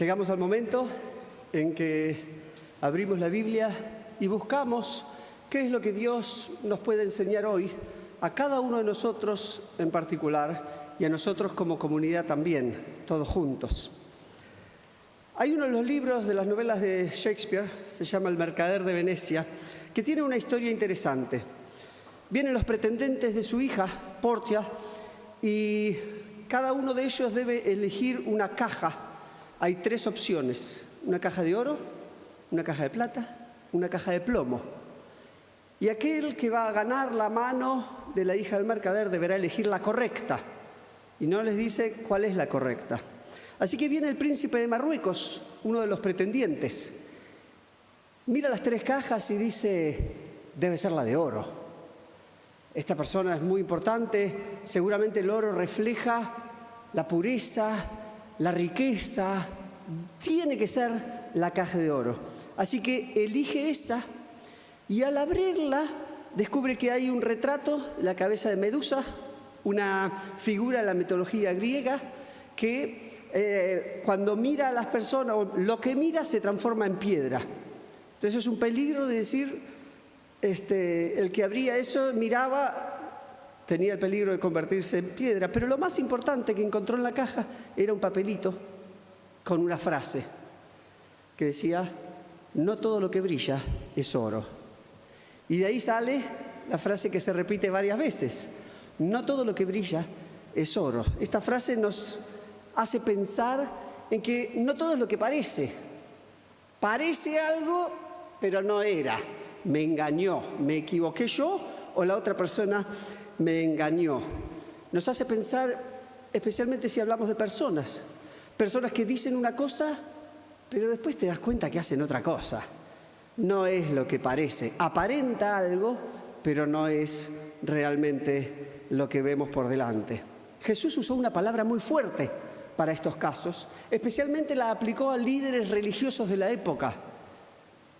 Llegamos al momento en que abrimos la Biblia y buscamos qué es lo que Dios nos puede enseñar hoy a cada uno de nosotros en particular y a nosotros como comunidad también, todos juntos. Hay uno de los libros de las novelas de Shakespeare, se llama El Mercader de Venecia, que tiene una historia interesante. Vienen los pretendientes de su hija, Portia, y cada uno de ellos debe elegir una caja. Hay tres opciones: una caja de oro, una caja de plata, una caja de plomo. Y aquel que va a ganar la mano de la hija del mercader deberá elegir la correcta. Y no les dice cuál es la correcta. Así que viene el príncipe de Marruecos, uno de los pretendientes. Mira las tres cajas y dice: debe ser la de oro. Esta persona es muy importante, seguramente el oro refleja la pureza, la riqueza, tiene que ser la caja de oro. Así que elige esa y al abrirla descubre que hay un retrato, la cabeza de Medusa, una figura de la mitología griega que cuando mira a las personas, lo que mira se transforma en piedra. Entonces es un peligro de decir, el que abría eso miraba, tenía el peligro de convertirse en piedra. Pero lo más importante que encontró en la caja era un papelito con una frase que decía: no todo lo que brilla es oro. Y de ahí sale la frase que se repite varias veces: no todo lo que brilla es oro. Esta frase nos hace pensar en que no todo es lo que parece. Parece algo, pero no era. Me engañó, me equivoqué yo o la otra persona me engañó. Nos hace pensar, especialmente si hablamos de personas que dicen una cosa, pero después te das cuenta que hacen otra cosa. No es lo que parece. Aparenta algo, pero no es realmente lo que vemos por delante. Jesús usó una palabra muy fuerte para estos casos, especialmente la aplicó a líderes religiosos de la época.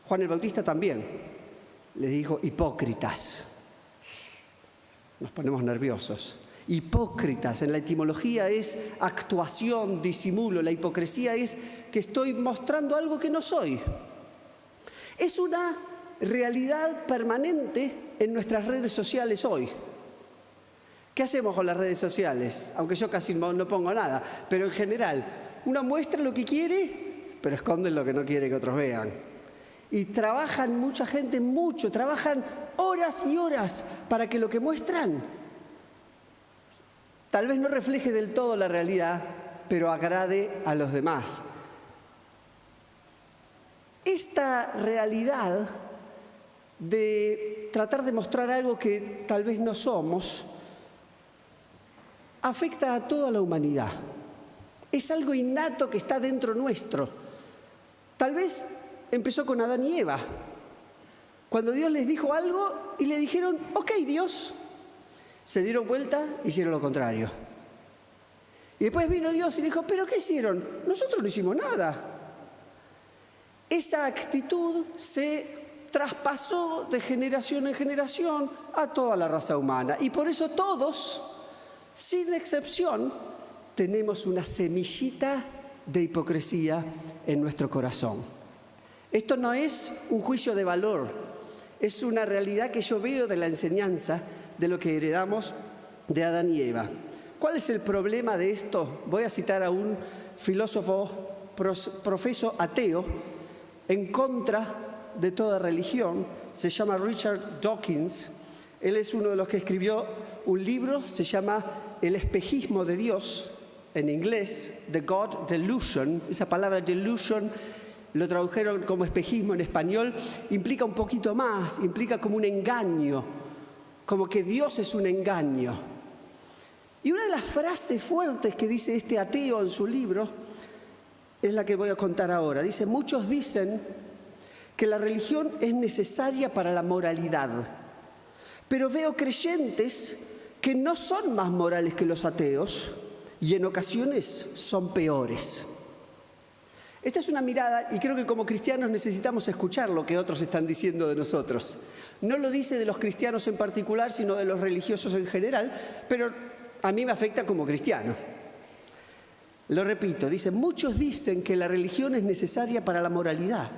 Juan el Bautista también les dijo hipócritas. Nos ponemos nerviosos. Hipócritas, en la etimología es actuación, disimulo. La hipocresía es que estoy mostrando algo que no soy. Es una realidad permanente en nuestras redes sociales hoy. ¿Qué hacemos con las redes sociales? Aunque yo casi no pongo nada, pero en general, uno muestra lo que quiere, pero esconde lo que no quiere que otros vean. Y trabajan mucha gente, trabajan horas y horas para que lo que muestran tal vez no refleje del todo la realidad, pero agrade a los demás. Esta realidad de tratar de mostrar algo que tal vez no somos afecta a toda la humanidad. Es algo innato que está dentro nuestro. Tal vez empezó con Adán y Eva, cuando Dios les dijo algo y le dijeron: ok, Dios. Se dieron vuelta y hicieron lo contrario. Y después vino Dios y dijo: ¿pero qué hicieron? Nosotros no hicimos nada. Esa actitud se traspasó de generación en generación a toda la raza humana. Y por eso todos, sin excepción, tenemos una semillita de hipocresía en nuestro corazón. Esto no es un juicio de valor, es una realidad que yo veo de la enseñanza de lo que heredamos de Adán y Eva. ¿Cuál es el problema de esto? Voy a citar a un filósofo profeso ateo en contra de toda religión. Se llama Richard Dawkins. Él es uno de los que escribió un libro, se llama El espejismo de Dios, en inglés, The God Delusion. Esa palabra delusion lo tradujeron como espejismo en español, implica un poquito más, implica como un engaño, como que Dios es un engaño. Y una de las frases fuertes que dice este ateo en su libro es la que voy a contar ahora. Dice: muchos dicen que la religión es necesaria para la moralidad, pero veo creyentes que no son más morales que los ateos y en ocasiones son peores. Esta es una mirada, y creo que como cristianos necesitamos escuchar lo que otros están diciendo de nosotros. No lo dice de los cristianos en particular, sino de los religiosos en general, pero a mí me afecta como cristiano. Lo repito, dice, muchos dicen que la religión es necesaria para la moralidad,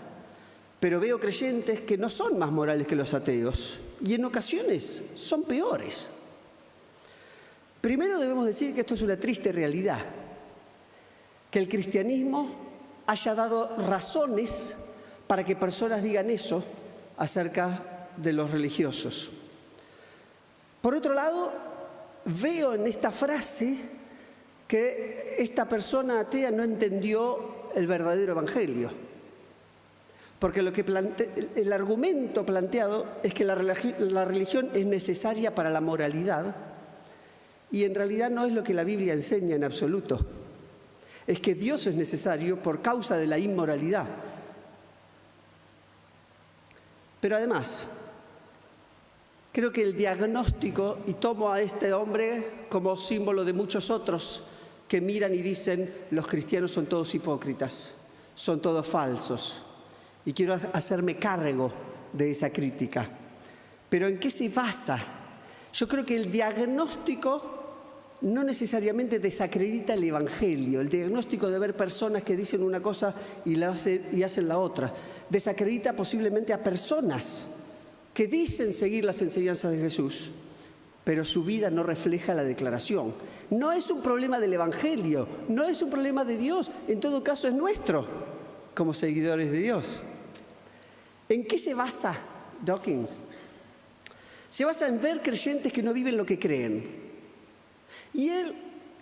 pero veo creyentes que no son más morales que los ateos y en ocasiones son peores. Primero debemos decir que esto es una triste realidad, que el cristianismo haya dado razones para que personas digan eso acerca de los religiosos. Por otro lado, veo en esta frase que esta persona atea no entendió el verdadero evangelio. Porque el argumento planteado es que la religión es necesaria para la moralidad y en realidad no es lo que la Biblia enseña en absoluto. Es que Dios es necesario por causa de la inmoralidad. Pero además, creo que el diagnóstico, y tomo a este hombre como símbolo de muchos otros que miran y dicen, los cristianos son todos hipócritas, son todos falsos. Y quiero hacerme cargo de esa crítica. Pero ¿en qué se basa? Yo creo que el diagnóstico no necesariamente desacredita el Evangelio. El diagnóstico de ver personas que dicen una cosa y hacen la otra. Desacredita posiblemente a personas que dicen seguir las enseñanzas de Jesús, pero su vida no refleja la declaración. No es un problema del Evangelio, no es un problema de Dios, en todo caso es nuestro, como seguidores de Dios. ¿En qué se basa Dawkins? Se basa en ver creyentes que no viven lo que creen. Y él,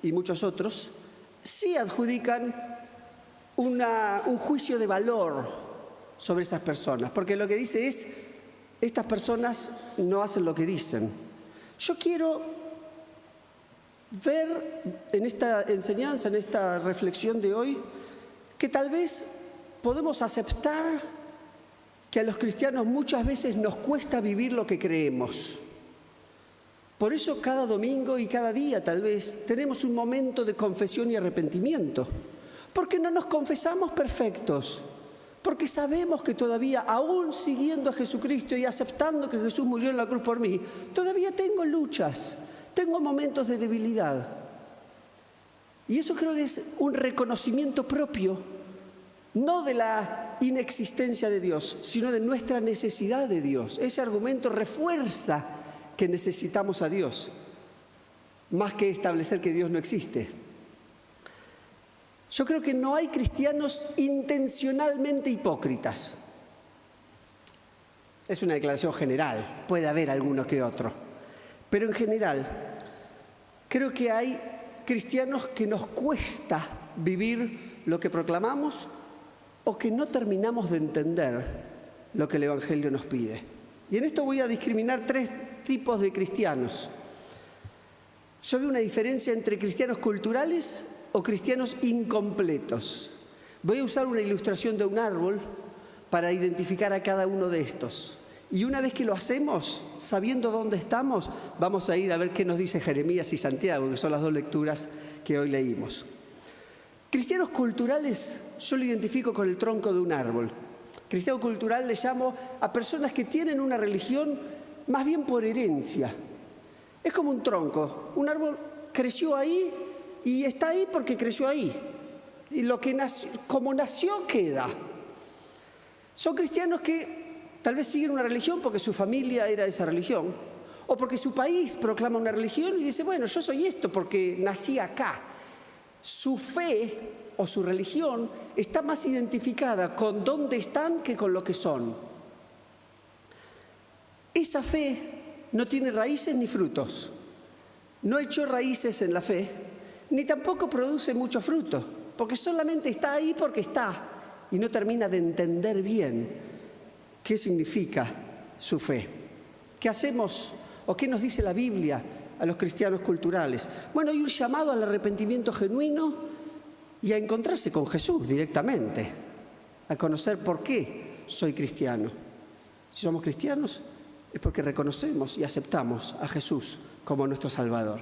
y muchos otros, sí adjudican un juicio de valor sobre esas personas, porque lo que dice es, estas personas no hacen lo que dicen. Yo quiero ver en esta enseñanza, en esta reflexión de hoy, que tal vez podemos aceptar que a los cristianos muchas veces nos cuesta vivir lo que creemos. Por eso cada domingo y cada día tal vez tenemos un momento de confesión y arrepentimiento, porque no nos confesamos perfectos, porque sabemos que todavía, aún siguiendo a Jesucristo y aceptando que Jesús murió en la cruz por mí, todavía tengo luchas, tengo momentos de debilidad. Y eso creo que es un reconocimiento propio, no de la inexistencia de Dios, sino de nuestra necesidad de Dios. Ese argumento refuerza que necesitamos a Dios, más que establecer que Dios no existe. Yo creo que no hay cristianos intencionalmente hipócritas. Es una declaración general, puede haber alguno que otro. Pero en general, creo que hay cristianos que nos cuesta vivir lo que proclamamos o que no terminamos de entender lo que el Evangelio nos pide. Y en esto voy a discriminar tres tipos de cristianos. Yo veo una diferencia entre cristianos culturales o cristianos incompletos. Voy a usar una ilustración de un árbol para identificar a cada uno de estos. Y una vez que lo hacemos, sabiendo dónde estamos, vamos a ir a ver qué nos dice Jeremías y Santiago, que son las dos lecturas que hoy leímos. Cristianos culturales, yo lo identifico con el tronco de un árbol. Cristiano cultural le llamo a personas que tienen una religión más bien por herencia. Es como un tronco, un árbol creció ahí y está ahí porque creció ahí. Y lo que nació, como nació, queda. Son cristianos que tal vez siguen una religión porque su familia era de esa religión, o porque su país proclama una religión y dice, bueno, yo soy esto porque nací acá. Su fe o su religión está más identificada con dónde están que con lo que son. Esa fe no tiene raíces ni frutos. No echó raíces en la fe, ni tampoco produce mucho fruto, porque solamente está ahí porque está y no termina de entender bien qué significa su fe. ¿Qué hacemos o qué nos dice la Biblia a los cristianos culturales? Bueno, hay un llamado al arrepentimiento genuino y a encontrarse con Jesús directamente, a conocer por qué soy cristiano. Si somos cristianos es porque reconocemos y aceptamos a Jesús como nuestro Salvador.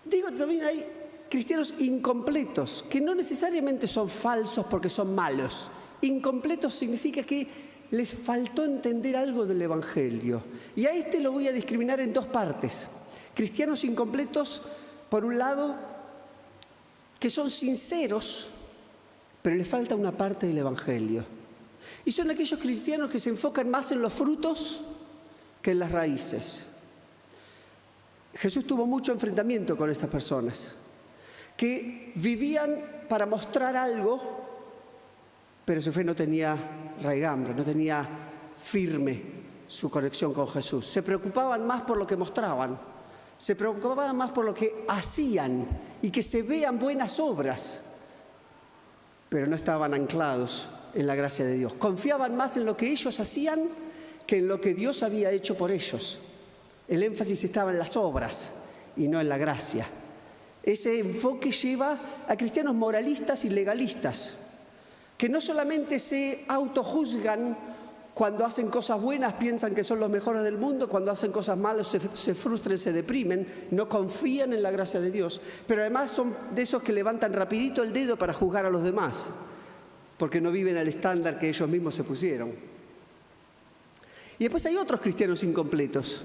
Digo, también hay cristianos incompletos, que no necesariamente son falsos porque son malos. Incompletos significa que les faltó entender algo del Evangelio. Y a este lo voy a discriminar en dos partes. Cristianos incompletos, por un lado, que son sinceros, pero les falta una parte del Evangelio. Y son aquellos cristianos que se enfocan más en los frutos que en las raíces. Jesús tuvo mucho enfrentamiento con estas personas, que vivían para mostrar algo, pero su fe no tenía raigambre, no tenía firme su conexión con Jesús. Se preocupaban más por lo que mostraban, se preocupaban más por lo que hacían y que se vean buenas obras, pero no estaban anclados en la gracia de Dios. Confiaban más en lo que ellos hacían que en lo que Dios había hecho por ellos. El énfasis estaba en las obras y no en la gracia. Ese enfoque lleva a cristianos moralistas y legalistas, que no solamente se autojuzgan cuando hacen cosas buenas, piensan que son los mejores del mundo, cuando hacen cosas malas se frustran, se deprimen, no confían en la gracia de Dios, pero además son de esos que levantan rapidito el dedo para juzgar a los demás, porque no viven al estándar que ellos mismos se pusieron. Y después hay otros cristianos incompletos,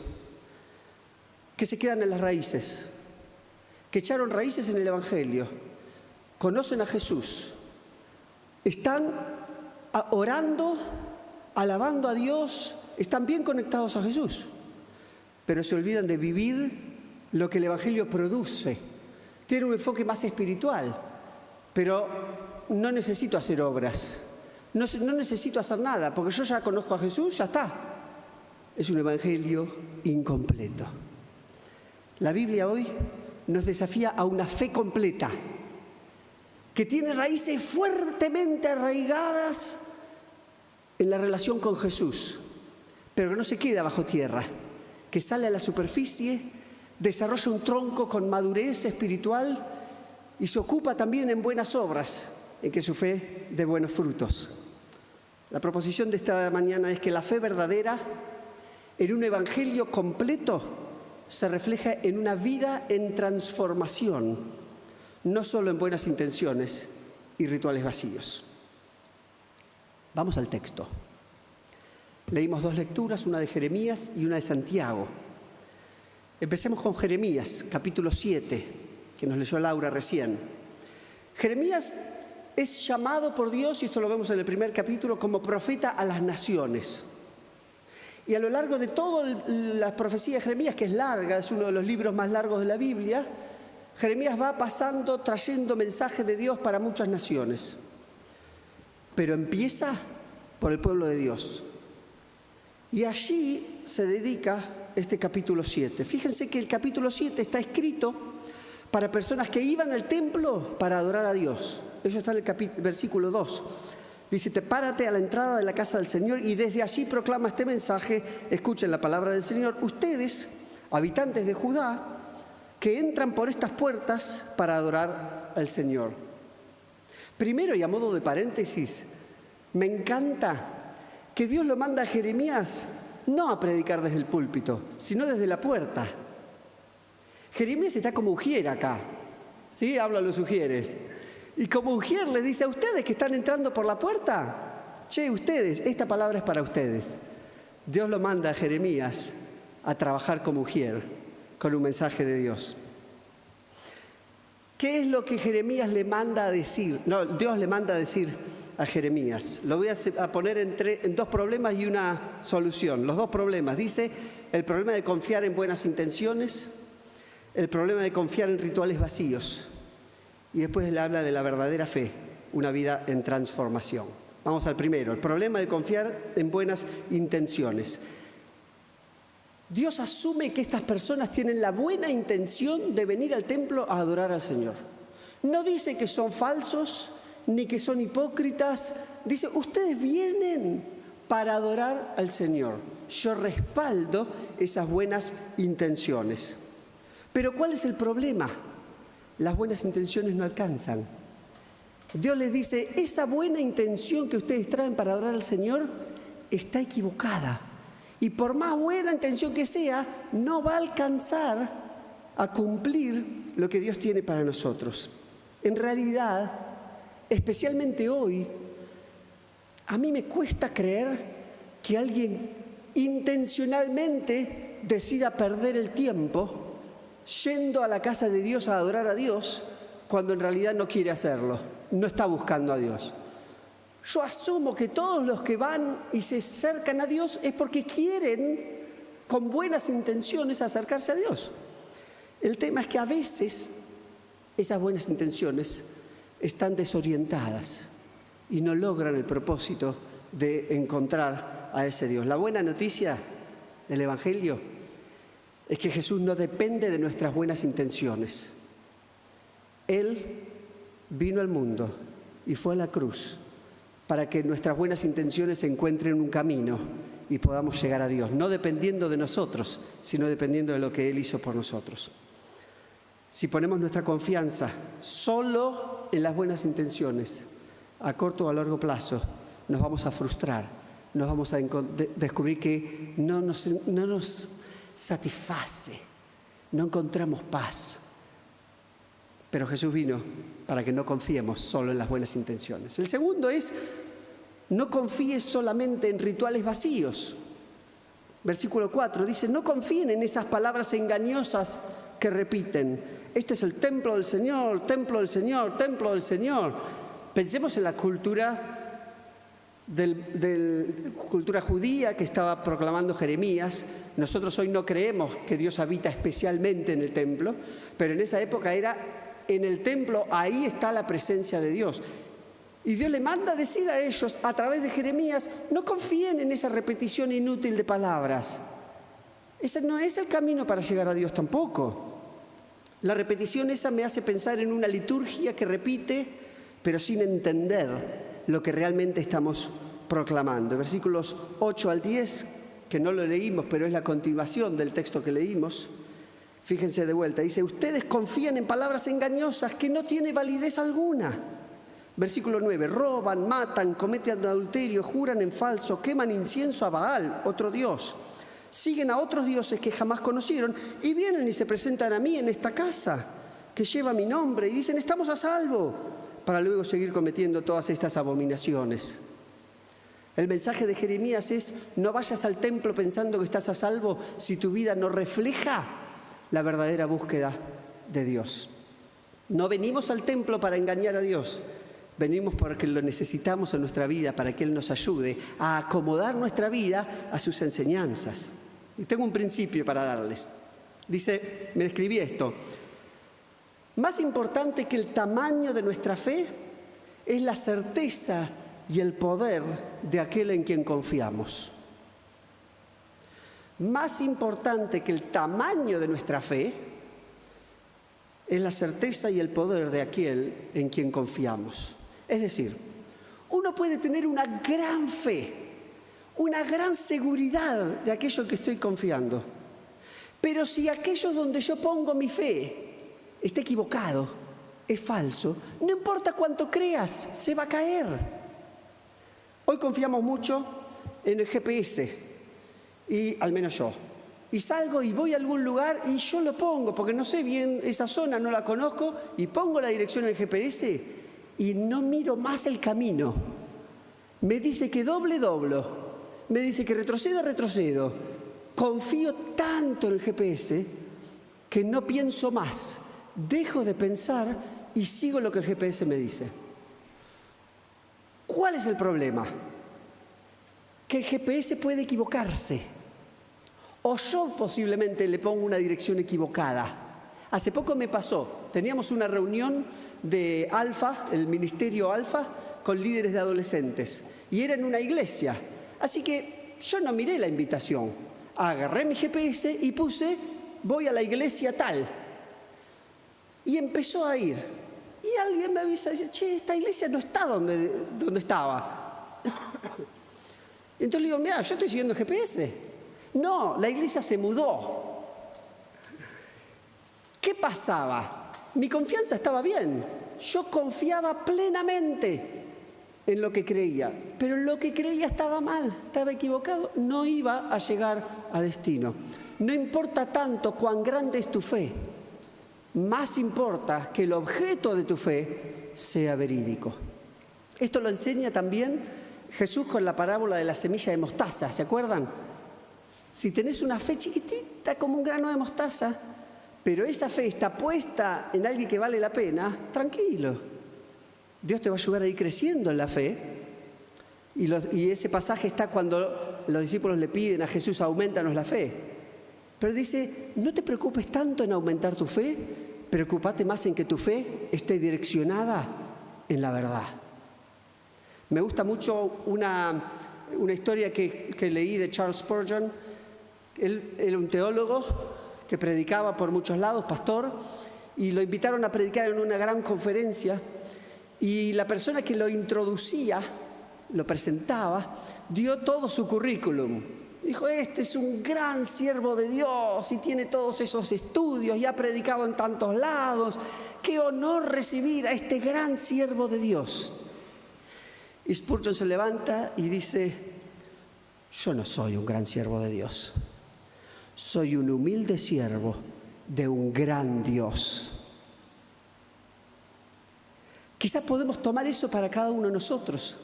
que se quedan en las raíces, que echaron raíces en el Evangelio, conocen a Jesús, están orando, alabando a Dios, están bien conectados a Jesús, pero se olvidan de vivir lo que el Evangelio produce. Tienen un enfoque más espiritual, pero no necesito hacer obras, no necesito hacer nada, porque yo ya conozco a Jesús, ya está. Es un Evangelio incompleto. La Biblia hoy nos desafía a una fe completa, que tiene raíces fuertemente arraigadas en la relación con Jesús, pero que no se queda bajo tierra, que sale a la superficie, desarrolla un tronco con madurez espiritual y se ocupa también en buenas obras, en que su fe dé buenos frutos. La proposición de esta mañana es que la fe verdadera en un evangelio completo se refleja en una vida en transformación, no solo en buenas intenciones y rituales vacíos. Vamos al texto. Leímos 2 lecturas, una de Jeremías y una de Santiago. Empecemos con Jeremías, capítulo 7, que nos leyó Laura recién. Jeremías es llamado por Dios, y esto lo vemos en el primer capítulo, como profeta a las naciones. Y a lo largo de toda la profecía de Jeremías, que es larga, es uno de los libros más largos de la Biblia, Jeremías va pasando, trayendo mensajes de Dios para muchas naciones. Pero empieza por el pueblo de Dios. Y allí se dedica este capítulo 7. Fíjense que el capítulo 7 está escrito para personas que iban al templo para adorar a Dios. Eso está en el versículo 2. Dice: párate a la entrada de la casa del Señor y desde allí proclama este mensaje. Escuchen la palabra del Señor. Ustedes, habitantes de Judá, que entran por estas puertas para adorar al Señor. Primero, y a modo de paréntesis, me encanta que Dios lo manda a Jeremías no a predicar desde el púlpito, sino desde la puerta. Jeremías está como ujier acá, ¿sí? Habla a los ujieres. Y como ujier les dice a ustedes que están entrando por la puerta: che, ustedes, esta palabra es para ustedes. Dios lo manda a Jeremías a trabajar como ujier, con un mensaje de Dios. ¿Qué es lo que Jeremías le manda a decir? No, Dios le manda a decir a Jeremías. Lo voy a poner en 2 problemas y una solución. Los 2 problemas. Dice: el problema de confiar en buenas intenciones, el problema de confiar en rituales vacíos. Y después le habla de la verdadera fe, una vida en transformación. Vamos al primero, el problema de confiar en buenas intenciones. Dios asume que estas personas tienen la buena intención de venir al templo a adorar al Señor. No dice que son falsos ni que son hipócritas. Dice: ustedes vienen para adorar al Señor. Yo respaldo esas buenas intenciones. Pero ¿cuál es el problema? Las buenas intenciones no alcanzan. Dios les dice: esa buena intención que ustedes traen para adorar al Señor está equivocada. Y por más buena intención que sea, no va a alcanzar a cumplir lo que Dios tiene para nosotros. En realidad, especialmente hoy, a mí me cuesta creer que alguien intencionalmente decida perder el tiempo yendo a la casa de Dios a adorar a Dios cuando en realidad no quiere hacerlo, no está buscando a Dios. Yo asumo que todos los que van y se acercan a Dios es porque quieren, con buenas intenciones, acercarse a Dios. El tema es que a veces esas buenas intenciones están desorientadas y no logran el propósito de encontrar a ese Dios. La buena noticia del Evangelio es que Jesús no depende de nuestras buenas intenciones. Él vino al mundo y fue a la cruz para que nuestras buenas intenciones encuentren un camino y podamos llegar a Dios, no dependiendo de nosotros, sino dependiendo de lo que Él hizo por nosotros. Si ponemos nuestra confianza solo en las buenas intenciones, a corto o a largo plazo, nos vamos a frustrar, nos vamos a descubrir que no nos satisface, no encontramos paz. Pero Jesús vino para que no confiemos solo en las buenas intenciones. El segundo es, no confíes solamente en rituales vacíos. Versículo 4 dice, no confíen en esas palabras engañosas que repiten. Este es el templo del Señor, templo del Señor, templo del Señor. Pensemos en la cultura cultura judía que estaba proclamando Jeremías. Nosotros hoy no creemos que Dios habita especialmente en el templo, pero en esa época era en el templo, ahí está la presencia de Dios. Y Dios le manda a decir a ellos a través de Jeremías, no confíen en esa repetición inútil de palabras. Ese no es el camino para llegar a Dios tampoco. La repetición esa me hace pensar en una liturgia que repite, pero sin entender lo que realmente estamos proclamando. Versículos 8 al 10, que no lo leímos, pero es la continuación del texto que leímos. Fíjense de vuelta, dice, ustedes confían en palabras engañosas que no tienen validez alguna. Versículo 9, roban, matan, cometen adulterio, juran en falso, queman incienso a Baal, otro dios. Siguen a otros dioses que jamás conocieron y vienen y se presentan a mí en esta casa que lleva mi nombre y dicen, estamos a salvo, para luego seguir cometiendo todas estas abominaciones. El mensaje de Jeremías es, no vayas al templo pensando que estás a salvo si tu vida no refleja la verdadera búsqueda de Dios. No venimos al templo para engañar a Dios, venimos porque lo necesitamos en nuestra vida, para que Él nos ayude a acomodar nuestra vida a sus enseñanzas. Y tengo un principio para darles. Dice, me escribí esto, más importante que el tamaño de nuestra fe es la certeza y el poder de aquel en quien confiamos. Más importante que el tamaño de nuestra fe es la certeza y el poder de aquel en quien confiamos. Es decir, uno puede tener una gran fe, una gran seguridad de aquello en que estoy confiando. Pero si aquello donde yo pongo mi fe está equivocado, es falso, no importa cuánto creas, se va a caer. Hoy confiamos mucho en el GPS. Y al menos yo. Y salgo y voy a algún lugar y yo lo pongo, porque no sé bien esa zona, no la conozco, y pongo la dirección en el GPS y no miro más el camino. Me dice que doblo, me dice que retrocedo. Confío tanto en el GPS que no pienso más, dejo de pensar y sigo lo que el GPS me dice. ¿Cuál es el problema? Que el GPS puede equivocarse. O yo posiblemente le pongo una dirección equivocada. Hace poco me pasó, teníamos una reunión de Alfa, el ministerio Alfa, con líderes de adolescentes. Y era en una iglesia. Así que yo no miré la invitación. Agarré mi GPS y puse, voy a la iglesia tal. Y empezó a ir. Y alguien me avisa y dice, che, esta iglesia no está donde estaba. Entonces le digo, mira, yo estoy siguiendo el GPS. No, la iglesia se mudó. ¿Qué pasaba? Mi confianza estaba bien. Yo confiaba plenamente en lo que creía. Pero lo que creía estaba mal, estaba equivocado. No iba a llegar a destino. No importa tanto cuán grande es tu fe. Más importa que el objeto de tu fe sea verídico. Esto lo enseña también Jesús con la parábola de la semilla de mostaza. ¿Se acuerdan? Si tenés una fe chiquitita como un grano de mostaza, pero esa fe está puesta en alguien que vale la pena, tranquilo. Dios te va a ayudar a ir creciendo en la fe. Y ese pasaje está cuando los discípulos le piden a Jesús, aumentanos la fe. Pero dice, no te preocupes tanto en aumentar tu fe, preocúpate más en que tu fe esté direccionada en la verdad. Me gusta mucho una historia que leí de Charles Spurgeon. Él era un teólogo que predicaba por muchos lados, pastor, y lo invitaron a predicar en una gran conferencia. Y la persona que lo introducía, lo presentaba, dio todo su currículum. Dijo, este es un gran siervo de Dios y tiene todos esos estudios y ha predicado en tantos lados. ¡Qué honor recibir a este gran siervo de Dios! Y Spurgeon se levanta y dice, yo no soy un gran siervo de Dios. Soy un humilde siervo de un gran Dios. Quizás podemos tomar eso para cada uno de nosotros.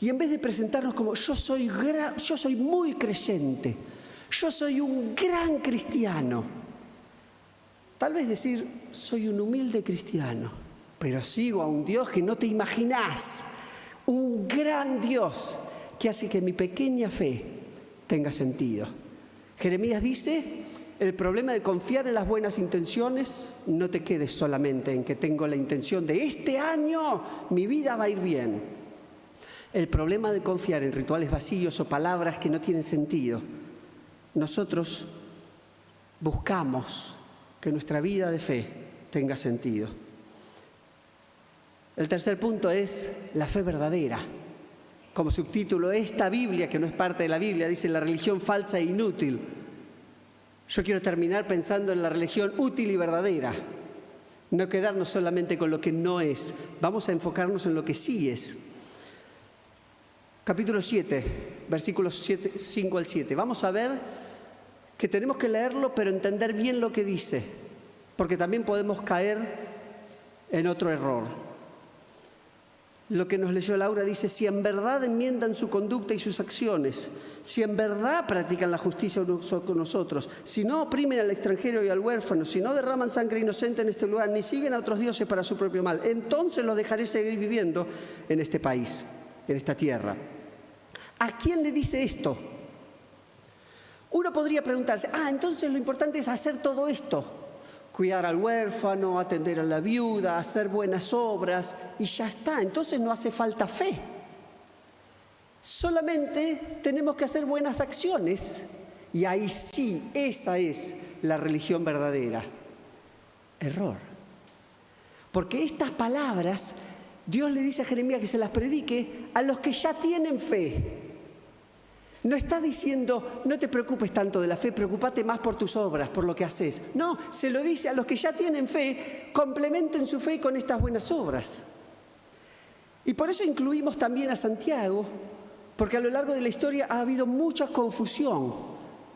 Y en vez de presentarnos como yo soy muy creyente, yo soy un gran cristiano, tal vez decir, soy un humilde cristiano, pero sigo a un Dios que no te imaginás, un gran Dios que hace que mi pequeña fe tenga sentido. Jeremías dice, el problema de confiar en las buenas intenciones, no te quedes solamente en que tengo la intención de este año, mi vida va a ir bien. El problema de confiar en rituales vacíos o palabras que no tienen sentido, nosotros buscamos que nuestra vida de fe tenga sentido. El tercer punto es la fe verdadera. Como subtítulo, esta Biblia, que no es parte de la Biblia, dice la religión falsa e inútil. Yo quiero terminar pensando en la religión útil y verdadera. No quedarnos solamente con lo que no es. Vamos a enfocarnos en lo que sí es. Capítulo 7, versículos 5 al 7. Vamos a ver que tenemos que leerlo, pero entender bien lo que dice, porque también podemos caer en otro error. Lo que nos leyó Laura dice, si en verdad enmiendan su conducta y sus acciones, si en verdad practican la justicia con nosotros, si no oprimen al extranjero y al huérfano, si no derraman sangre inocente en este lugar, ni siguen a otros dioses para su propio mal, entonces los dejaré seguir viviendo en este país, en esta tierra. ¿A quién le dice esto? Uno podría preguntarse, entonces lo importante es hacer todo esto. Cuidar al huérfano, atender a la viuda, hacer buenas obras y ya está. Entonces no hace falta fe. Solamente tenemos que hacer buenas acciones y ahí sí, esa es la religión verdadera. Error. Porque estas palabras, Dios le dice a Jeremías que se las predique a los que ya tienen fe. No está diciendo, no te preocupes tanto de la fe, preocúpate más por tus obras, por lo que haces. No, se lo dice a los que ya tienen fe, complementen su fe con estas buenas obras. Y por eso incluimos también a Santiago, porque a lo largo de la historia ha habido mucha confusión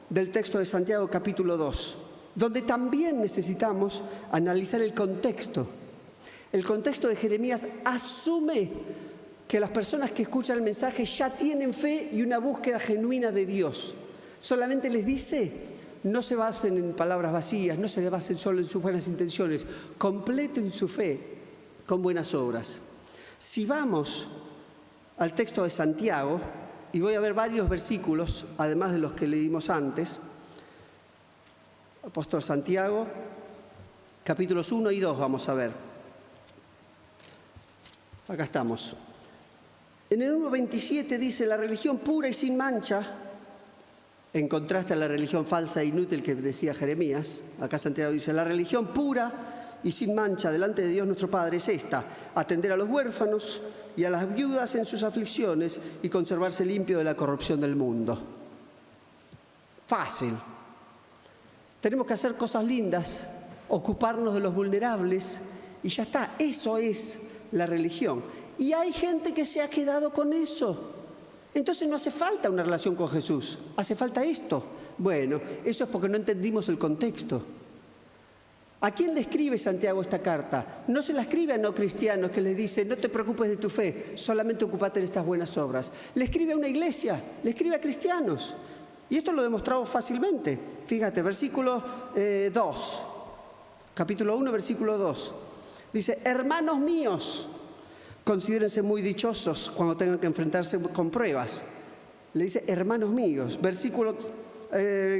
del texto de Santiago capítulo 2, donde también necesitamos analizar el contexto. El contexto de Jeremías asume que las personas que escuchan el mensaje ya tienen fe y una búsqueda genuina de Dios. Solamente les dice, no se basen en palabras vacías, no se basen solo en sus buenas intenciones, completen su fe con buenas obras. Si vamos al texto de Santiago, y voy a ver varios versículos, además de los que leímos antes, apóstol Santiago, capítulos 1 y 2 vamos a ver. Acá estamos. En el 1:27 dice, la religión pura y sin mancha, en contraste a la religión falsa e inútil que decía Jeremías, acá Santiago dice, la religión pura y sin mancha delante de Dios nuestro Padre es esta, atender a los huérfanos y a las viudas en sus aflicciones y conservarse limpio de la corrupción del mundo. Fácil. Tenemos que hacer cosas lindas, ocuparnos de los vulnerables y ya está. Eso es la religión. Y hay gente que se ha quedado con eso. Entonces no hace falta una relación con Jesús, hace falta esto. Bueno, eso es porque no entendimos el contexto. ¿A quién le escribe Santiago esta carta? No se la escribe a no cristianos que les dice, no te preocupes de tu fe, solamente ocúpate de estas buenas obras. Le escribe a una iglesia, le escribe a cristianos. Y esto lo demostramos fácilmente. Fíjate, versículo 2, capítulo 1, versículo 2. Dice, hermanos míos, considérense muy dichosos cuando tengan que enfrentarse con pruebas. Le dice, hermanos míos. Versículo,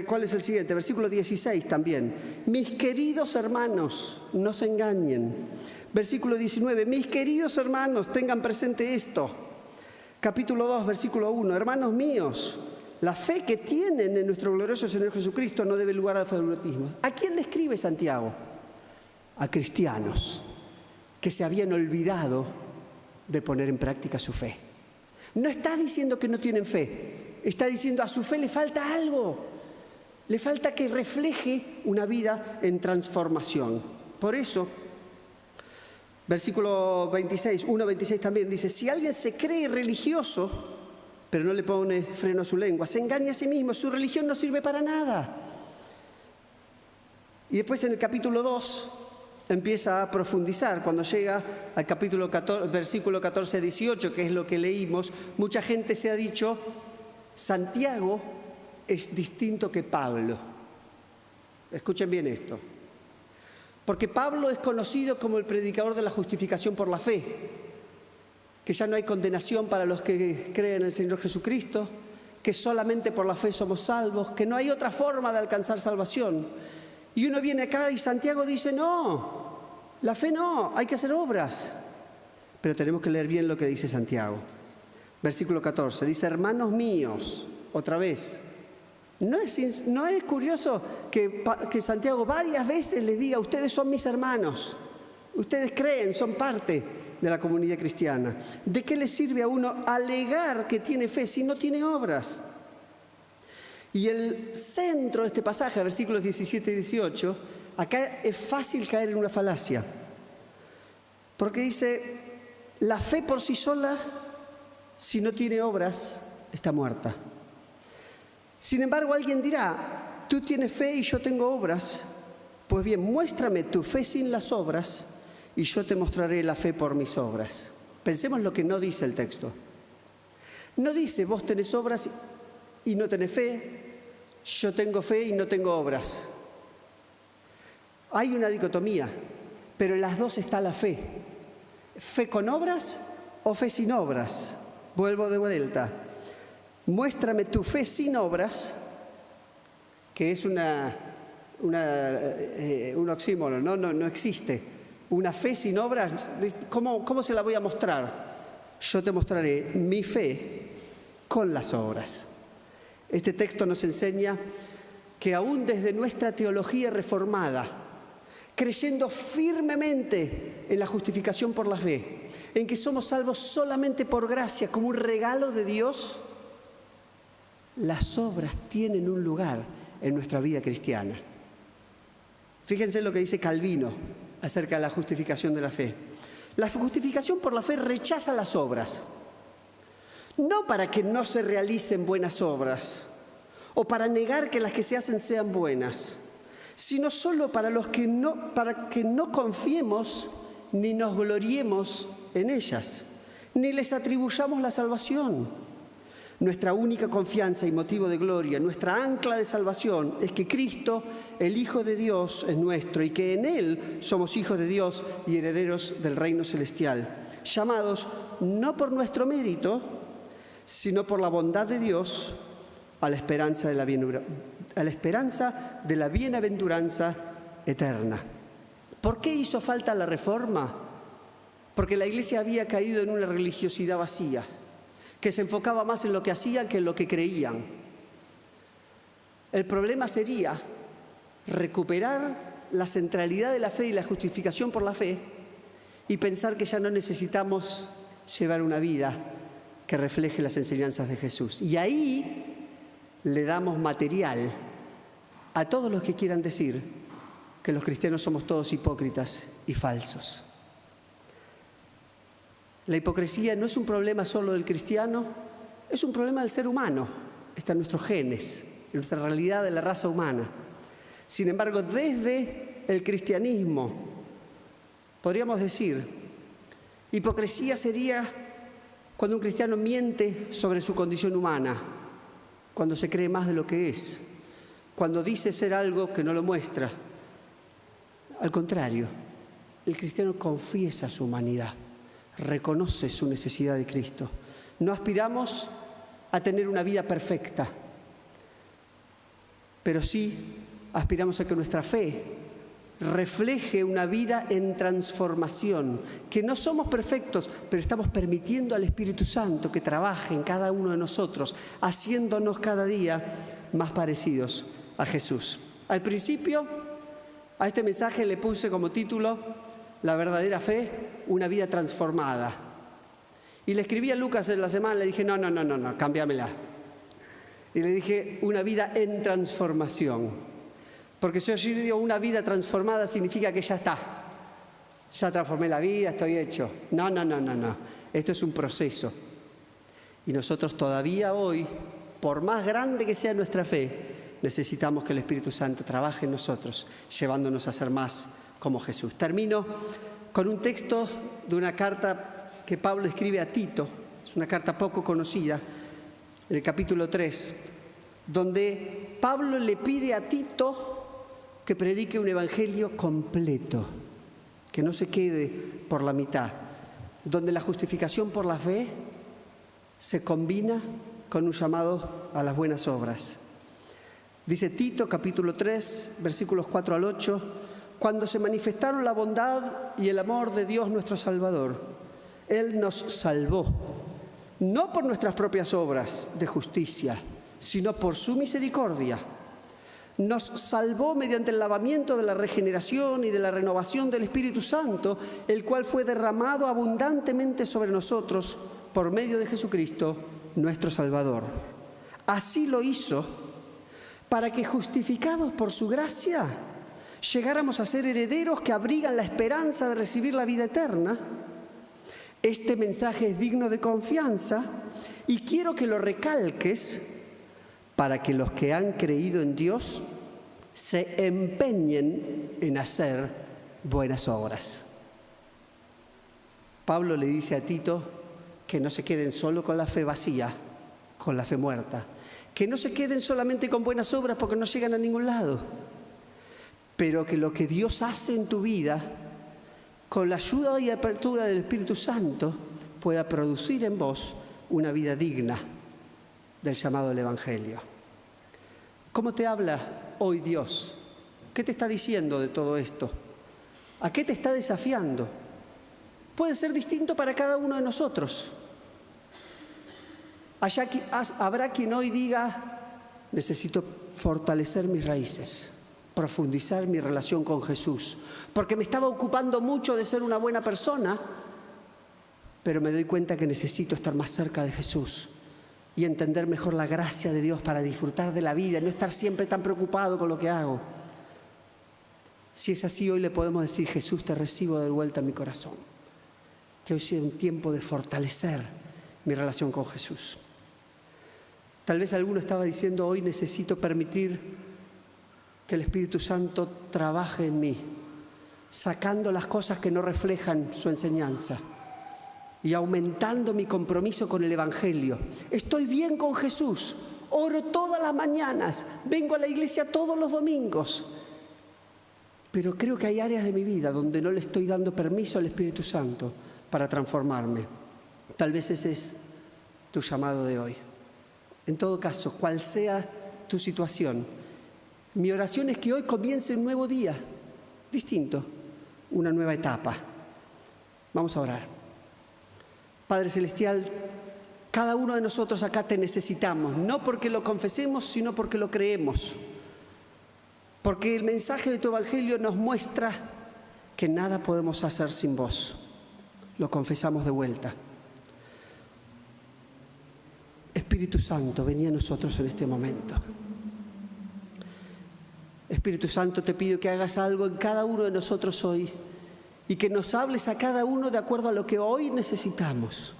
¿cuál es el siguiente? Versículo 16 también. Mis queridos hermanos, no se engañen. Versículo 19, mis queridos hermanos, tengan presente esto. Capítulo 2, versículo 1, hermanos míos, la fe que tienen en nuestro glorioso Señor Jesucristo no debe lugar al favoritismo. ¿A quién le escribe Santiago? A cristianos que se habían olvidado de poner en práctica su fe. No está diciendo que no tienen fe, está diciendo a su fe le falta algo, le falta que refleje una vida en transformación. Por eso, versículo 26, 1:26 también dice, si alguien se cree religioso, pero no le pone freno a su lengua, se engaña a sí mismo, su religión no sirve para nada. Y después en el capítulo 2 empieza a profundizar. Cuando llega al capítulo 14, versículo 14-18, que es lo que leímos, mucha gente se ha dicho, Santiago es distinto que Pablo. Escuchen bien esto. Porque Pablo es conocido como el predicador de la justificación por la fe, que ya no hay condenación para los que creen en el Señor Jesucristo, que solamente por la fe somos salvos, que no hay otra forma de alcanzar salvación. Y uno viene acá y Santiago dice, no, la fe no, hay que hacer obras. Pero tenemos que leer bien lo que dice Santiago. Versículo 14, dice, hermanos míos, otra vez. ¿No es curioso que Santiago varias veces les diga, ustedes son mis hermanos, ustedes creen, son parte de la comunidad cristiana? ¿De qué le sirve a uno alegar que tiene fe si no tiene obras? Y el centro de este pasaje, versículos 17 y 18, acá es fácil caer en una falacia. Porque dice, la fe por sí sola, si no tiene obras, está muerta. Sin embargo, alguien dirá, tú tienes fe y yo tengo obras. Pues bien, muéstrame tu fe sin las obras y yo te mostraré la fe por mis obras. Pensemos lo que no dice el texto. No dice, vos tenés obras y no tenés fe, yo tengo fe y no tengo obras. Hay una dicotomía, pero en las dos está la fe. ¿Fe con obras o fe sin obras? Vuelvo de vuelta. Muéstrame tu fe sin obras, que es un oxímoron, no existe. Una fe sin obras, ¿cómo se la voy a mostrar? Yo te mostraré mi fe con las obras. Este texto nos enseña que aún desde nuestra teología reformada, creyendo firmemente en la justificación por la fe, en que somos salvos solamente por gracia, como un regalo de Dios, las obras tienen un lugar en nuestra vida cristiana. Fíjense lo que dice Calvino acerca de la justificación de la fe. La justificación por la fe rechaza las obras, no para que no se realicen buenas obras o para negar que las que se hacen sean buenas, sino solo para que no confiemos ni nos gloriemos en ellas, ni les atribuyamos la salvación. Nuestra única confianza y motivo de gloria, nuestra ancla de salvación, es que Cristo, el Hijo de Dios, es nuestro y que en Él somos hijos de Dios y herederos del reino celestial, llamados no por nuestro mérito, sino por la bondad de Dios a la esperanza de la bienaventuranza eterna. ¿Por qué hizo falta la reforma? Porque la Iglesia había caído en una religiosidad vacía, que se enfocaba más en lo que hacían que en lo que creían. El problema sería recuperar la centralidad de la fe y la justificación por la fe y pensar que ya no necesitamos llevar una vida que refleje las enseñanzas de Jesús. Y ahí le damos material a todos los que quieran decir que los cristianos somos todos hipócritas y falsos. La hipocresía no es un problema solo del cristiano, es un problema del ser humano. Está en nuestros genes, en nuestra realidad de la raza humana. Sin embargo, desde el cristianismo, podríamos decir, hipocresía sería cuando un cristiano miente sobre su condición humana, cuando se cree más de lo que es, cuando dice ser algo que no lo muestra. Al contrario, el cristiano confiesa su humanidad, reconoce su necesidad de Cristo. No aspiramos a tener una vida perfecta, pero sí aspiramos a que nuestra fe refleje una vida en transformación, que no somos perfectos, pero estamos permitiendo al Espíritu Santo que trabaje en cada uno de nosotros, haciéndonos cada día más parecidos a Jesús. Al principio, a este mensaje le puse como título: La verdadera fe, una vida transformada. Y le escribí a Lucas en la semana, le dije, no, cámbiamela. Y le dije, una vida en transformación. Porque si yo digo una vida transformada, significa que ya está. Ya transformé la vida, estoy hecho. No. Esto es un proceso. Y nosotros todavía hoy, por más grande que sea nuestra fe, necesitamos que el Espíritu Santo trabaje en nosotros, llevándonos a ser más como Jesús. Termino con un texto de una carta que Pablo escribe a Tito. Es una carta poco conocida, en el capítulo 3, donde Pablo le pide a Tito que predique un evangelio completo, que no se quede por la mitad, donde la justificación por la fe se combina con un llamado a las buenas obras. Dice Tito, capítulo 3, versículos 4 al 8, cuando se manifestaron la bondad y el amor de Dios nuestro Salvador, Él nos salvó, no por nuestras propias obras de justicia, sino por su misericordia. Nos salvó mediante el lavamiento de la regeneración y de la renovación del Espíritu Santo, el cual fue derramado abundantemente sobre nosotros por medio de Jesucristo, nuestro Salvador. Así lo hizo para que, justificados por su gracia, llegáramos a ser herederos que abrigan la esperanza de recibir la vida eterna. Este mensaje es digno de confianza y quiero que lo recalques para que los que han creído en Dios se empeñen en hacer buenas obras. Pablo le dice a Tito que no se queden solo con la fe vacía, con la fe muerta, que no se queden solamente con buenas obras porque no llegan a ningún lado, pero que lo que Dios hace en tu vida, con la ayuda y apertura del Espíritu Santo, pueda producir en vos una vida digna del llamado del Evangelio. ¿Cómo te habla hoy Dios? ¿Qué te está diciendo de todo esto? ¿A qué te está desafiando? Puede ser distinto para cada uno de nosotros. Habrá quien hoy diga, necesito fortalecer mis raíces, profundizar mi relación con Jesús, porque me estaba ocupando mucho de ser una buena persona, pero me doy cuenta que necesito estar más cerca de Jesús y entender mejor la gracia de Dios para disfrutar de la vida y no estar siempre tan preocupado con lo que hago. Si es así, hoy le podemos decir, Jesús, te recibo de vuelta en mi corazón. Que hoy sea un tiempo de fortalecer mi relación con Jesús. Tal vez alguno estaba diciendo, hoy necesito permitir que el Espíritu Santo trabaje en mí, sacando las cosas que no reflejan su enseñanza y aumentando mi compromiso con el Evangelio. Estoy bien con Jesús, oro todas las mañanas, vengo a la iglesia todos los domingos, pero creo que hay áreas de mi vida donde no le estoy dando permiso al Espíritu Santo para transformarme. Tal vez ese es tu llamado de hoy. En todo caso, cual sea tu situación, mi oración es que hoy comience un nuevo día, distinto, una nueva etapa. Vamos a orar. Padre Celestial, cada uno de nosotros acá te necesitamos, no porque lo confesemos, sino porque lo creemos. Porque el mensaje de tu Evangelio nos muestra que nada podemos hacer sin vos. Lo confesamos de vuelta. Espíritu Santo, vení a nosotros en este momento. Espíritu Santo, te pido que hagas algo en cada uno de nosotros hoy y que nos hables a cada uno de acuerdo a lo que hoy necesitamos.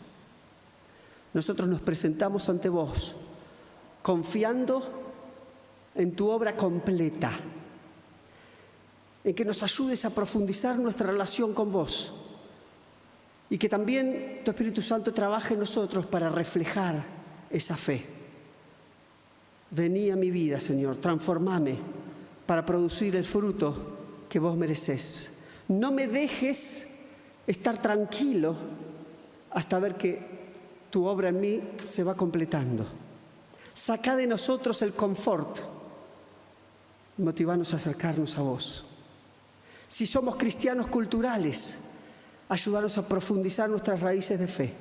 Nosotros nos presentamos ante vos, confiando en tu obra completa, en que nos ayudes a profundizar nuestra relación con vos y que también tu Espíritu Santo trabaje en nosotros para reflejar esa fe. Vení a mi vida, Señor, transformame para producir el fruto que vos merecés. No me dejes estar tranquilo hasta ver que tu obra en mí se va completando. Sacá de nosotros el confort, motivanos a acercarnos a vos. Si somos cristianos culturales, ayúdanos a profundizar nuestras raíces de fe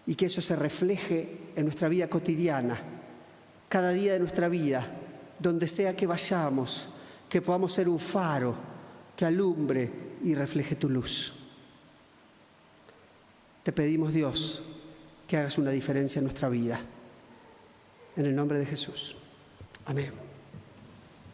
y que eso se refleje en nuestra vida cotidiana, cada día de nuestra vida, donde sea que vayamos, que podamos ser un faro que alumbre y refleje tu luz. Te pedimos, Dios, que hagas una diferencia en nuestra vida. En el nombre de Jesús. Amén.